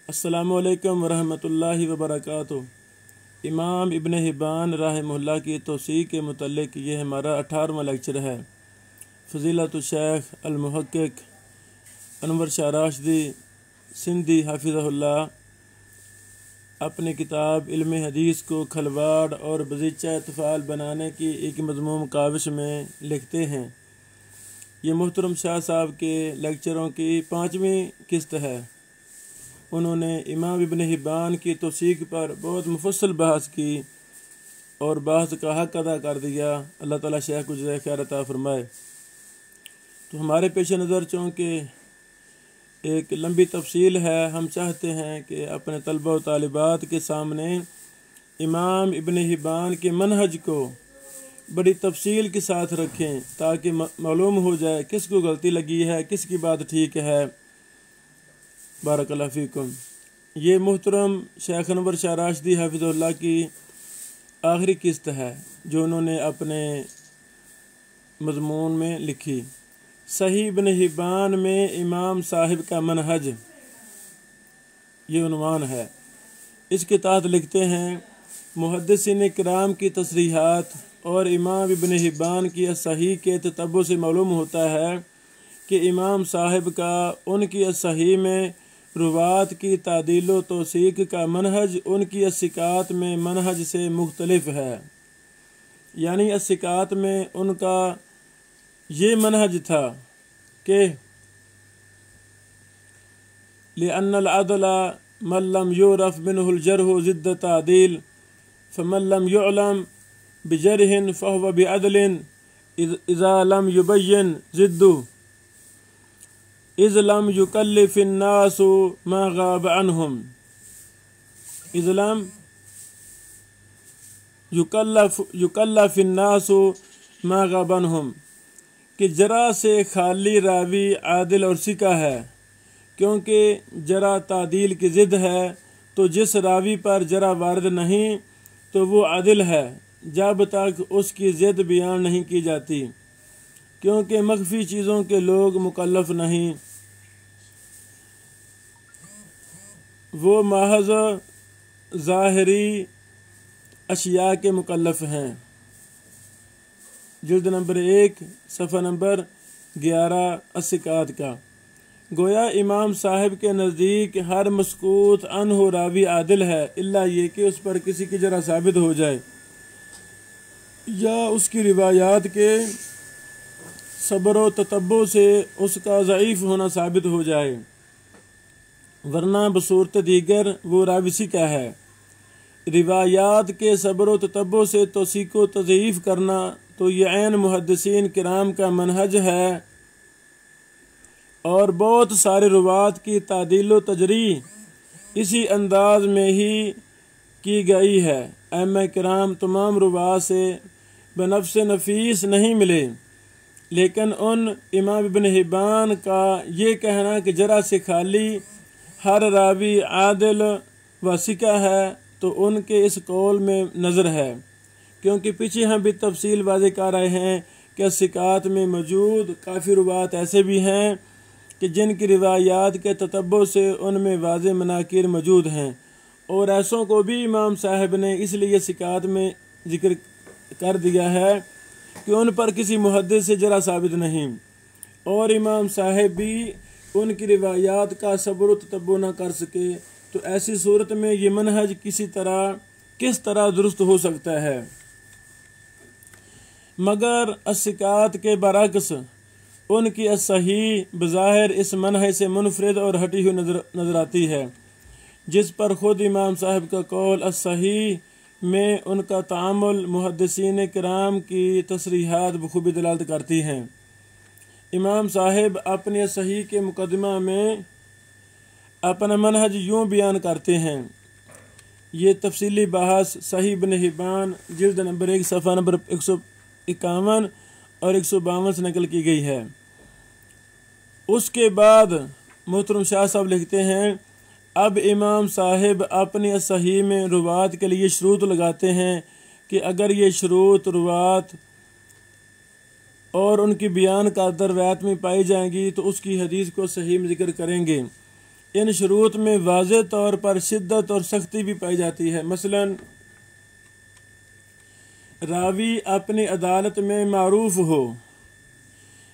السلام علیکم ورحمۃ اللہ وبرکاتہ۔ امام ابن حبان رحمہ اللہ کی توثیق کے متعلق یہ ہمارا 18واں لیکچر ہے۔ فضیلت الشیخ المحقق انور شاہ راشدی سندھی حافظہ اللہ اپنی کتاب علم حدیث کو کھلواڑ اور بزیچہ طفال بنانے کی ایک مضموم کاوش میں لکھتے ہیں۔ یہ محترم شاہ صاحب کے لیکچروں کی 5ویں قسط ہے۔ انہوں نے امام ابن حبان کی توثیق پر بہت مفصل بحث کی اور بحث کا حق ادا کر دیا۔ اللہ تعالیٰ شیخ کو جزائے خیر عطا فرمائے۔ تو ہمارے پیش نظر چونکہ ایک لمبی تفصیل ہے، ہم چاہتے ہیں کہ اپنے طلبہ و طالبات کے سامنے امام ابن حبان کے منہج کو بڑی تفصیل کے ساتھ رکھیں تاکہ معلوم ہو جائے کس کو غلطی لگی ہے، کس کی بات ٹھیک ہے۔ بارک اللہ فیکم۔ یہ محترم شیخ انور شاہ راشدی حافظ اللہ کی آخری قسط ہے جو انہوں نے اپنے مضمون میں لکھی۔ صحیح ابن حبان میں امام صاحب کا منہج، یہ عنوان ہے۔ اس کے تحت لکھتے ہیں: محدثین کرام کی تصریحات اور امام ابن حبان کی صحیح کے تتبع سے معلوم ہوتا ہے کہ امام صاحب کا ان کی صحیح میں روات کی تعدیل و توثیق کا منہج ان کی ثقات میں منہج سے مختلف ہے۔ یعنی ثقات میں ان کا یہ منہج تھا کہ لِأَنَّ الْعَدْلَ مَنْ لَمْ يُعْرَفْ مِنْهُ الْجَرْحُ ضِدَّ تَعْدِيلٍ فَمَنْ لَمْ يُعْلَمْ بِجَرْحٍ فَهُوَ بِعَدْلٍ إِذَا لَمْ يُبَيِّنْ ضِدُّهُ إِذْ لَمْ يُكَلِّفِ النَّاسُ مَا غَابَ عَنْهُمْ إِذْ لَمْ يُكَلَّفِ النَّاسُ مَا غَابَ عَنْهُمْ کہ جرح سے خالی راوی عادل اور ثقہ ہے، کیونکہ جرح تعدیل کی ضد ہے، تو جس راوی پر جرح وارد نہیں تو وہ عادل ہے جب تک اس کی ضد بیان نہیں کی جاتی، کیونکہ مخفی چیزوں کے لوگ مکلف نہیں، وہ محض ظاہری اشیاء کے مکلف ہیں۔ جلد نمبر 1 صفحہ نمبر 11 الثقات کا۔ گویا امام صاحب کے نزدیک ہر مسکوت عنہ راوی عادل ہے، الا یہ کہ اس پر کسی کی جرح ثابت ہو جائے یا اس کی روایات کے صبر و تتبع سے اس کا ضعیف ہونا ثابت ہو جائے، ورنہ بصورت دیگر وہ راوی ثقہ ہے۔ روایات کے صبر و تتبع سے توثیق و تضعیف کرنا تو یہ عین محدثین کرام کا منہج ہے، اور بہت سارے روات کی تعدیل و تجریح اسی انداز میں ہی کی گئی ہے۔ ائمہ کرام تمام روات سے بنفس نفیس نہیں ملے، لیکن ان امام ابن حبان کا یہ کہنا کہ جرح سے خالی ہر راوی عادل و ثقہ ہے تو ان کے اس قول میں نظر ہے، کیونکہ پیچھے ہم بھی تفصیل واضح کر رہے ہیں کہ ثقات میں موجود کافی روات ایسے بھی ہیں کہ جن کی روایات کے تتبع سے ان میں واضح مناکیر موجود ہیں، اور ایسوں کو بھی امام صاحب نے اس لیے ثقات میں ذکر کر دیا ہے کہ ان پر کسی محدث سے جرح ثابت نہیں، اور امام صاحب بھی ان کی روایات کا صبر و تتبع نہ کر سکے، تو ایسی صورت میں یہ منہج کس طرح درست ہو سکتا ہے؟ مگر الثقات کے برعکس ان کی صحیح بظاہر اس منہج سے منفرد اور ہٹی ہوئی نظر آتی ہے، جس پر خود امام صاحب کا قول الصحیح میں ان کا تعامل محدثین کرام کی تصریحات بخوبی دلالت کرتی ہیں۔ امام صاحب اپنے صحیح کے مقدمہ میں اپنا منہج یوں بیان کرتے ہیں۔ یہ تفصیلی بحث صحیح ابن حبان جلد نمبر 1 صفحہ نمبر 151 اور 152 سے نقل کی گئی ہے۔ اس کے بعد محترم شاہ صاحب لکھتے ہیں: اب امام صاحب اپنی صحیح میں روات کے لیے شروط لگاتے ہیں کہ اگر یہ شروط روات اور ان کی بیان کردہ روایت میں پائی جائیں گی تو اس کی حدیث کو صحیح میں ذکر کریں گے۔ ان شروط میں واضح طور پر شدت اور سختی بھی پائی جاتی ہے۔ مثلا راوی اپنی عدالت میں معروف ہو،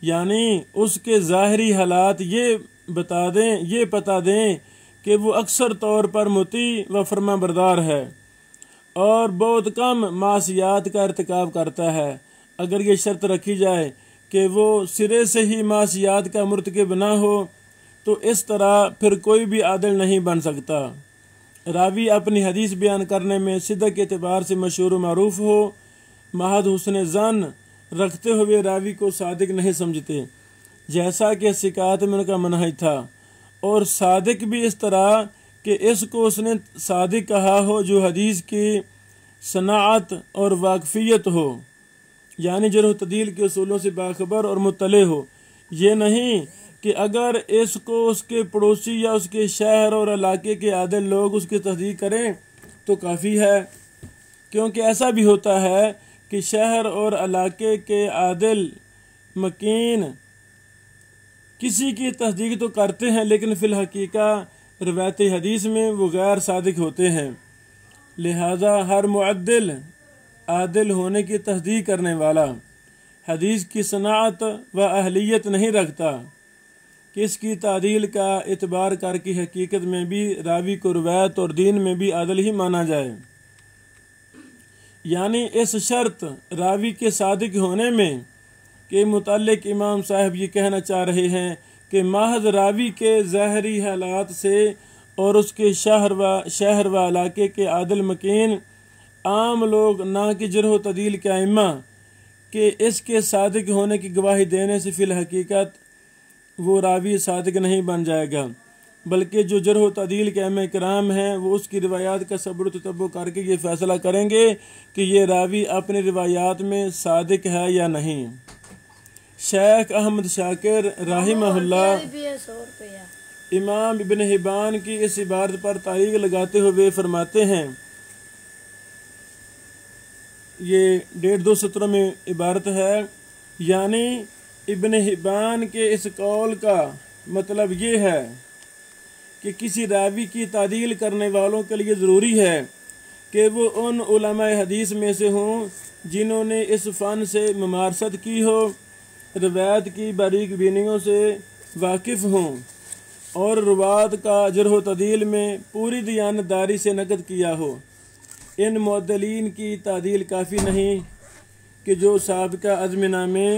یعنی اس کے ظاہری حالات یہ بتا دیں کہ وہ اکثر طور پر مطیع و فرما بردار ہے اور بہت کم معصیات کا ارتکاب کرتا ہے۔ اگر یہ شرط رکھی جائے کہ وہ سرے سے ہی معصیات کا مرتکب نہ ہو تو اس طرح پھر کوئی بھی عادل نہیں بن سکتا۔ راوی اپنی حدیث بیان کرنے میں صدق کے اعتبار سے مشہور و معروف ہو، محض حسن ظن رکھتے ہوئے راوی کو صادق نہیں سمجھتے، جیسا کہ ثقات میں ان کا منہج تھا، اور صادق بھی اس طرح کہ اس کو اس نے صادق کہا ہو جو حدیث کی صناعت اور واقفیت ہو، یعنی جرح و تعدیل کے اصولوں سے باخبر اور مطلع ہو۔ یہ نہیں کہ اگر اس کو اس کے پڑوسی یا اس کے شہر اور علاقے کے عادل لوگ اس کی تصدیق کریں تو کافی ہے، کیونکہ ایسا بھی ہوتا ہے کہ شہر اور علاقے کے عادل مکین کسی کی تصدیق تو کرتے ہیں لیکن فی الحقیقہ روایت حدیث میں وہ غیر صادق ہوتے ہیں۔ لہذا ہر معدل عادل ہونے کی تصدیق کرنے والا حدیث کی صناعت و اہلیت نہیں رکھتا کہ اس کی تعدیل کا اعتبار کر کے حقیقت میں بھی راوی کو روایت اور دین میں بھی عادل ہی مانا جائے۔ یعنی اس شرط راوی کے صادق ہونے میں کے متعلق امام صاحب یہ کہنا چاہ رہے ہیں کہ محض راوی کے ظاہری حالات سے اور اس کے شہر و علاقے کے عادل مکین عام لوگ نہ کہ جرح و تعدیل کے ائمہ کہ اس کے صادق ہونے کی گواہی دینے سے فی الحقیقت وہ راوی صادق نہیں بن جائے گا، بلکہ جو جرح و تعدیل کے ائمہ کرام ہیں وہ اس کی روایات کا صبر و تتبع کر کے یہ فیصلہ کریں گے کہ یہ راوی اپنی روایات میں صادق ہے یا نہیں۔ شیخ احمد شاکر رحمہ اللہ امام ابن حبان کی اس عبارت پر تعلیق لگاتے ہوئے فرماتے ہیں، یہ 1.5 سطروں میں عبارت ہے، یعنی ابن حبان کے اس قول کا مطلب یہ ہے کہ کسی راوی کی تعدیل کرنے والوں کے لیے ضروری ہے کہ وہ ان علماء حدیث میں سے ہوں جنہوں نے اس فن سے ممارست کی ہو، روایت کی باریک بینیوں سے واقف ہوں اور روات کا جرح و تعدیل میں پوری دیانتداری سے نقد کیا ہو۔ ان معدلین کی تعدیل کافی نہیں کہ جو سابقہ ازمنہ میں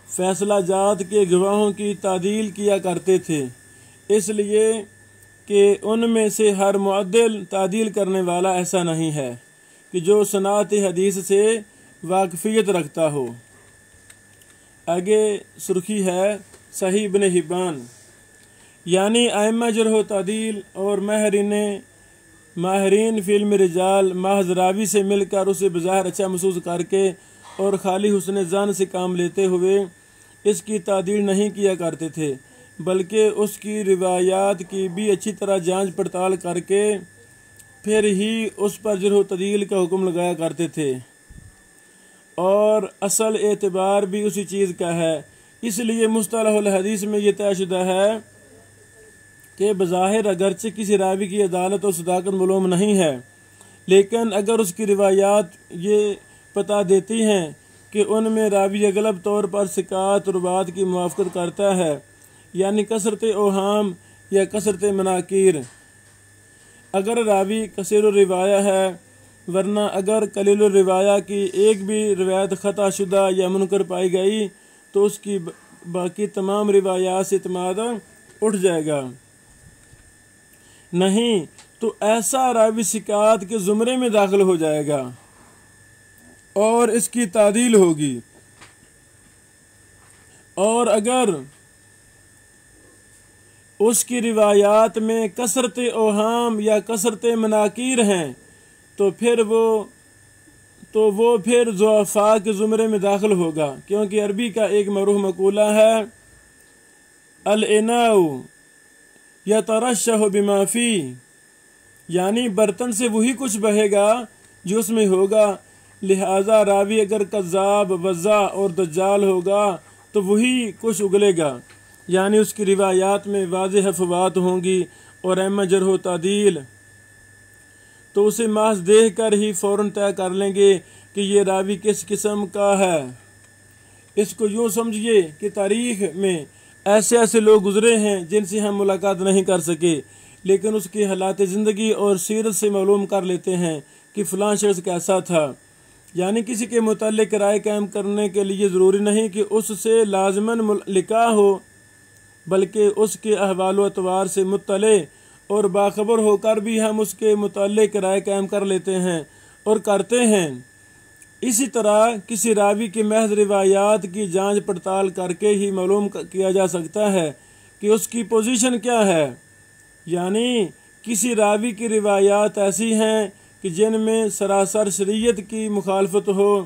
فیصلہ جات کے گواہوں کی تعدیل کیا کرتے تھے، اس لیے کہ ان میں سے ہر معدل تعدیل کرنے والا ایسا نہیں ہے کہ جو صنعت حدیث سے واقفیت رکھتا ہو۔ آگے سرخی ہے صحیح ابن حبان، یعنی ائمہ جرح و تعدیل اور ماہرین فی علم رجال محض راوی سے مل کر اسے بظاہر اچھا محسوس کر کے اور خالی حسن ظن سے کام لیتے ہوئے اس کی تعدیل نہیں کیا کرتے تھے، بلکہ اس کی روایات کی بھی اچھی طرح جانچ پڑتال کر کے پھر ہی اس پر جرح و تعدیل کا حکم لگایا کرتے تھے، اور اصل اعتبار بھی اسی چیز کا ہے۔ اس لیے مصطلح الحدیث میں یہ طے شدہ ہے کہ بظاہر اگرچہ کسی راوی کی عدالت اور صداقت معلوم نہیں ہے، لیکن اگر اس کی روایات یہ بتا دیتی ہیں کہ ان میں راوی اغلب طور پر ثقات روات کی موافقت کرتا ہے، یعنی کثرت اوہام یا کثرت مناکیر، اگر راوی کثیر الروایہ ہے، ورنہ اگر قلیل الروایہ کی ایک بھی روایت خطا شدہ یا منکر پائی گئی تو اس کی باقی تمام روایات سے اعتماد اٹھ جائے گا، نہیں تو ایسا راوی ثقات کے زمرے میں داخل ہو جائے گا اور اس کی تعدیل ہوگی۔ اور اگر اس کی روایات میں کثرت اوہام یا کثرت مناکیر ہیں تو وہ پھر ضعفاء کے زمرے میں داخل ہوگا، کیونکہ عربی کا ایک معروف مقولہ ہے الاناء یترشح بما فی، یعنی برتن سے وہی کچھ بہے گا جو اس میں ہوگا، لہذا راوی اگر کذاب وضاع اور دجال ہوگا تو وہی کچھ اگلے گا، یعنی اس کی روایات میں واضح فوات ہوں گی اور اما جرح و تعدیل، تو اسے محض دیکھ کر ہی فوراً طے کر لیں گے کہ یہ راوی کس قسم کا ہے۔ اس کو یوں سمجھیے کہ تاریخ میں ایسے ایسے لوگ گزرے ہیں جن سے ہم ملاقات نہیں کر سکے، لیکن اس کی حالات زندگی اور سیرت سے معلوم کر لیتے ہیں کہ فلاں شخص کیسا تھا۔ یعنی کسی کے متعلق رائے قائم کرنے کے لیے ضروری نہیں کہ اس سے لازماً لقاء ہو، بلکہ اس کے احوال و اطوار سے مطلع اور باخبر ہو کر بھی ہم اس کے متعلق رائے قائم کر لیتے ہیں اور کرتے ہیں۔ اسی طرح کسی راوی کی محض روایات کی جانچ پڑتال کر کے ہی معلوم کیا جا سکتا ہے کہ اس کی پوزیشن کیا ہے۔ یعنی کسی راوی کی روایات ایسی ہیں کہ جن میں سراسر شریعت کی مخالفت ہو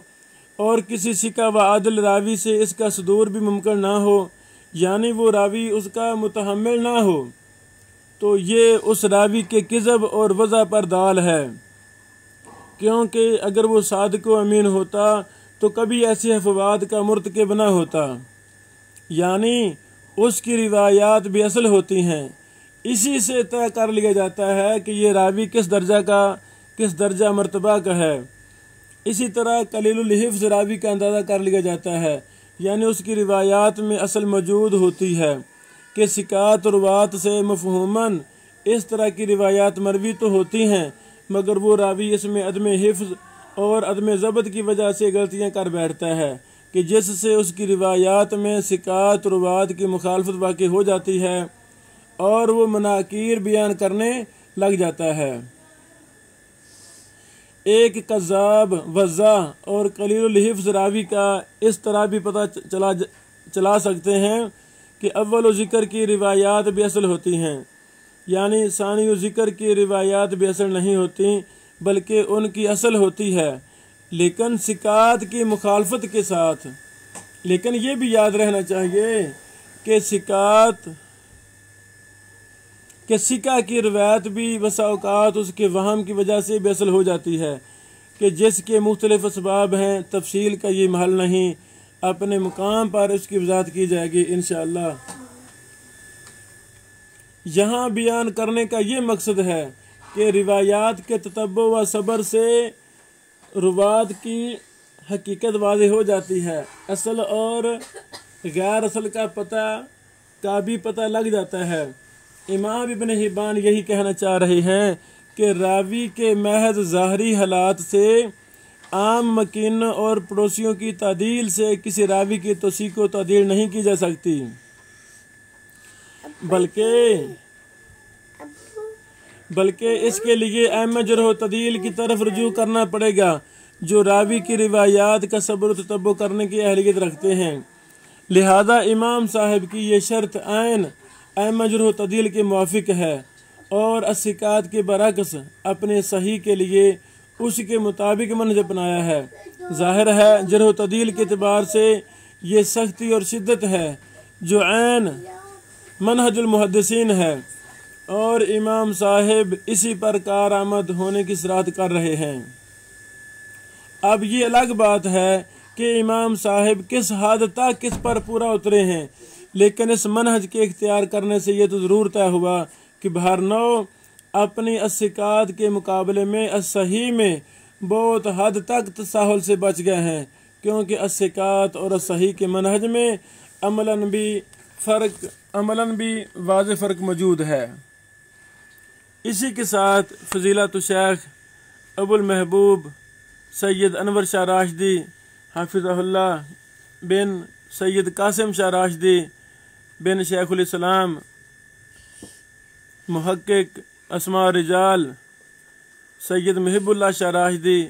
اور کسی ثقہ و عادل راوی سے اس کا صدور بھی ممکن نہ ہو، یعنی وہ راوی اس کا متحمل نہ ہو، تو یہ اس راوی کے کذب اور وضع پر دال ہے، کیونکہ اگر وہ صادق و امین ہوتا تو کبھی ایسی افواد کا مرتکب نہ ہوتا۔ یعنی اس کی روایات بھی اصل ہوتی ہیں، اسی سے طے کر لیا جاتا ہے کہ یہ راوی کس درجہ مرتبہ کا ہے۔ اسی طرح قلیل الحفظ راوی کا اندازہ کر لیا جاتا ہے، یعنی اس کی روایات میں اصل موجود ہوتی ہے کہ ثقات روات سے مفہوماً اس طرح کی روایات مروی تو ہوتی ہیں، مگر وہ راوی اس میں عدم حفظ اور عدم ضبط کی وجہ سے غلطیاں کر بیٹھتا ہے کہ جس سے اس کی روایات میں ثقات روات کی مخالفت واقع ہو جاتی ہے اور وہ مناکیر بیان کرنے لگ جاتا ہے۔ ایک کذاب، وضاح اور قلیل الحفظ راوی کا اس طرح بھی پتہ چلا سکتے ہیں کہ اول و ذکر کی روایات بھی اصل ہوتی ہیں، یعنی ثانی و ذکر کی روایات بھی اصل نہیں ہوتی بلکہ ان کی اصل ہوتی ہے، لیکن ثقات کی مخالفت کے ساتھ۔ لیکن یہ بھی یاد رہنا چاہیے کہ ثقہ کی روایت بھی بسا اوقات اس کے وہم کی وجہ سے بھی اصل ہو جاتی ہے کہ جس کے مختلف اسباب ہیں، تفصیل کا یہ محل نہیں، اپنے مقام پر اس کی وضاحت کی جائے گی انشاءاللہ۔ یہاں بیان کرنے کا یہ مقصد ہے کہ روایات کے تتبع و صبر سے روات کی حقیقت واضح ہو جاتی ہے، اصل اور غیر اصل کا بھی پتہ لگ جاتا ہے۔ امام ابن حبان یہی کہنا چاہ رہے ہیں کہ راوی کے محض ظاہری حالات سے، عام مکینوں اور پڑوسیوں کی تعدیل سے کسی راوی کی توثیق و تعدیل نہیں کی جا سکتی، بلکہ اس کے لیے ائمہ جرح و تعدیل کی طرف رجوع کرنا پڑے گا جو راوی کی روایات کا صبر و تتبع کرنے کی اہلیت رکھتے ہیں۔ لہذا امام صاحب کی یہ شرط عین ائمہ جرح و تعدیل کے موافق ہے اور الثقات کے برعکس اپنے صحیح کے لیے اس کے مطابق منہج اپنایا ہے۔ ظاہر ہے جرح و تعدیل کے اعتبار سے یہ سختی اور شدت ہے جو عین منہج المحدثین ہے، اور امام صاحب اسی پر کارآمد ہونے کی صراحت کر رہے ہیں۔ اب یہ الگ بات ہے کہ امام صاحب کس حد تک اس پر پورا اترے ہیں، لیکن اس منہج کے اختیار کرنے سے یہ تو ضرور طے ہوا کہ بہر نوع اپنی الثقات کے مقابلے میں الصحیح میں بہت حد تک تساہل سے بچ گئے ہیں، کیونکہ الثقات اور الصحیح کے منہج میں عملاً بھی واضح فرق موجود ہے۔ اسی کے ساتھ فضیلت الشیخ ابو المحبوب سید انور شاہ راشدی حافظہ اللہ بن سید قاسم شاہ راشدی بن شیخ الاسلام محقق اسماء الرجال سید محب اللہ شاہ راشدی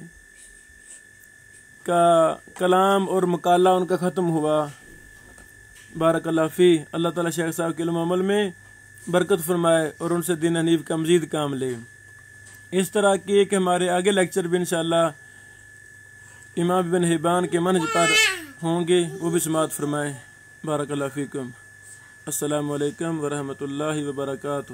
کا کلام اور مقالہ ان کا ختم ہوا۔ بارک اللہ فی، اللہ تعالیٰ شیخ صاحب کے علم و عمل میں برکت فرمائے اور ان سے دین حنیف کا مزید کام لے۔ اس طرح کی کہ ہمارے آگے لیکچر بھی انشاءاللہ امام ابن حبان کے منہج پر ہوں گے، وہ بھی سماعت فرمائیں۔ بارک اللہ فیکم۔ السلام علیکم ورحمۃ اللہ وبرکاتہ۔